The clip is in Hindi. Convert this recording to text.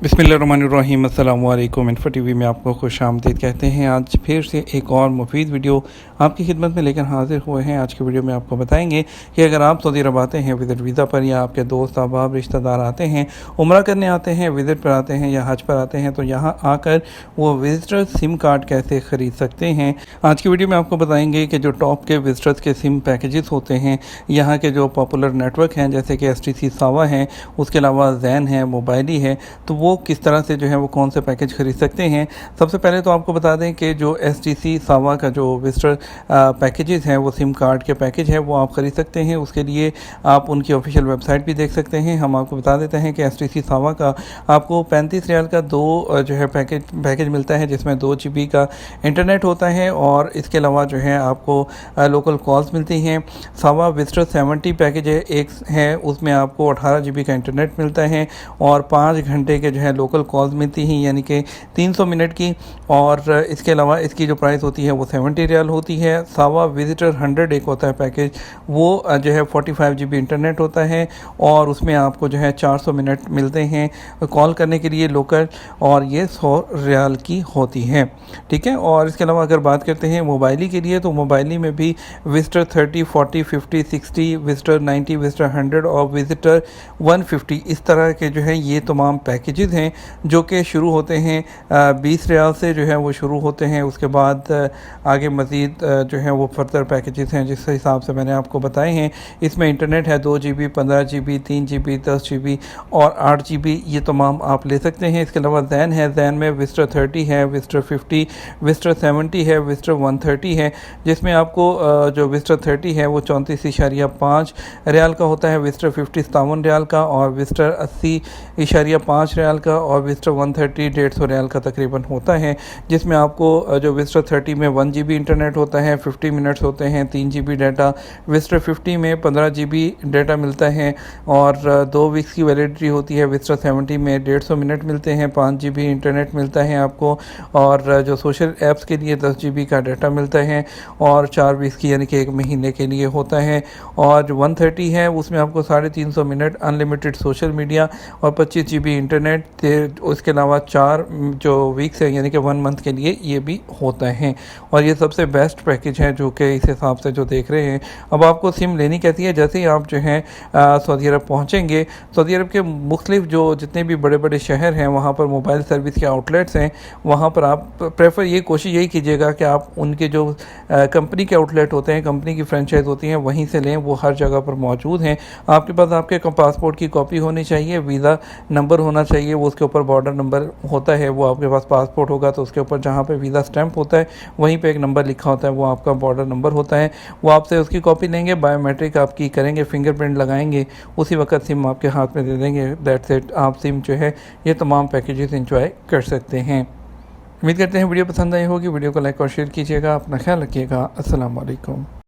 बिस्मिल्लाहिर्रहमानिर्रहीम अस्सलाम वालेकुम। इन्फो टीवी में आपको खुशामदीद कहते हैं। आज फिर से एक और मुफीद वीडियो आपकी खिदमत में लेकर हाजिर हुए हैं। आज की वीडियो में आपको बताएंगे कि अगर आप सऊदी अरब आते हैं विज़िट वीज़ा पर, या आपके दोस्त अहबाब रिश्तेदार आते हैं, उम्रा करने आते हैं, विज़िट पर आते हैं या हज पर आते हैं, तो यहाँ आकर वो विज़िटर सिम कार्ड कैसे ख़रीद सकते हैं। आज की वीडियो में आपको बताएंगे कि जो टॉप के विज़िटर्स के सिम पैकेजेस होते हैं, यहाँ के जो पॉपुलर नेटवर्क हैं जैसे कि STC सावा हैं, उसके अलावा जैन है, मोबाइली है, तो वो किस तरह से जो है वो कौन से पैकेज ख़रीद सकते हैं। सबसे पहले तो आपको बता दें कि जो STC सावा का जो विज़िटर पैकेजेस हैं, वो सिम कार्ड के पैकेज है, वो आप ख़रीद सकते हैं। उसके लिए आप उनकी ऑफिशियल वेबसाइट भी देख सकते हैं। हम आपको बता देते हैं कि STC सावा का आपको 35 रियाल का दो जो है पैकेज मिलता है, जिसमें 2 GB का इंटरनेट होता है और इसके अलावा जो है आपको लोकल कॉल्स मिलती हैं। सावा विज़िटर 70 पैकेज है, एक है उसमें आपको 18 GB का इंटरनेट मिलता है और 5 घंटे के जो है लोकल कॉल्स मिलती हैं, यानी कि 300 मिनट की। और इसके अलावा इसकी जो प्राइस होती है वो 70 रियाल होती है। सावा विज़िटर 100 एक होता है पैकेज, वो जो है 45 GB इंटरनेट होता है और उसमें आपको जो है 400 मिनट मिलते हैं कॉल करने के लिए लोकल, और ये 100 रियाल की होती है। ठीक है। और इसके अलावा अगर बात करते हैं मोबाइली के लिए, तो मोबाइली में भी विज़िटर 30, 40, 50, 60, विज़िटर 90, विज़िटर 100 और विज़िटर 150, इस तरह के जो है ये तमाम पैकेजेस हैं जो कि शुरू होते हैं 20 रियाल से जो है वो शुरू होते हैं। उसके बाद आगे मज़ीद जो है वो फर्दर पैकेजेस हैं जिस हिसाब से मैंने आपको बताए हैं। इसमें इंटरनेट है 2 GB, 15 GB, 3 GB, 10 GB और 8 GB, ये तमाम आप ले सकते हैं। इसके अलावा जैन है, जैन में विज़िटर 30 है, विज़िटर 50, विज़िटर 70 है, विज़िटर 130 है, जिसमें आपको जो विज़िटर 30 है वो 34.5 रियाल का होता है, विज़िटर 50 57 रियाल का और विज़िटर 80.5 रियाल का और विज़िटर 130 150 रियाल का तकरीबन होता है, जिसमें आपको जो विज़िटर 30 में 1 GB इंटरनेट होता है, 50 मिनट्स होते हैं, 3 GB डाटा। विज़िटर 50 में 15 GB डाटा मिलता है और 2 वीक्स की वैलिडिटी होती है। विज़िटर 70 में 150 मिनट मिलते हैं, 5 GB इंटरनेट मिलता है आपको, और जो सोशल ऐप्स के लिए 10 GB का डाटा मिलता है और 4 वीक्स की यानी कि 1 महीने के लिए होता है। और जो 130 है उसमें आपको 350 मिनट अनलिमिटेड सोशल मीडिया और 25 GB इंटरनेट, उसके अलावा 4 जो वीक्स है यानी कि 1 मंथ के लिए ये भी होता है। और ये सबसे बेस्ट पैकेज है जो कि इस हिसाब से जो देख रहे हैं। अब आपको सिम लेनी कहती है, जैसे ही आप जो है सऊदी अरब पहुँचेंगे, सऊदी अरब के मुख्तलिफ जो जितने भी बड़े बड़े शहर हैं वहाँ पर मोबाइल सर्विस के आउटलेट्स हैं, वहाँ पर आप प्रेफर ये कोशिश यही कीजिएगा कि आप उनके जो कंपनी के आउटलेट होते हैं, कंपनी की फ्रेंचाइज होती हैं, वहीं से लें। वो हर जगह पर मौजूद हैं। आपके पास आपके पासपोर्ट की कॉपी होनी चाहिए, वीज़ा नंबर होना चाहिए, वो उसके ऊपर बॉर्डर नंबर होता है। वो आपके पास पासपोर्ट होगा तो उसके ऊपर जहाँ पे वीज़ा स्टैंप होता है वहीं पे एक नंबर लिखा होता है, वो आपका बॉर्डर नंबर होता है। वो आपसे उसकी कॉपी लेंगे, बायोमेट्रिक आपकी करेंगे, फिंगरप्रिंट लगाएंगे, उसी वक्त सिम आपके हाथ में दे देंगे। दैट्स इट, आप सिम जो है ये तमाम पैकेजेस इंजॉय कर सकते हैं। उम्मीद करते हैं वीडियो पसंद आई होगी। वीडियो को लाइक और शेयर कीजिएगा। अपना ख्याल रखिएगा। अस्सलाम वालेकुम।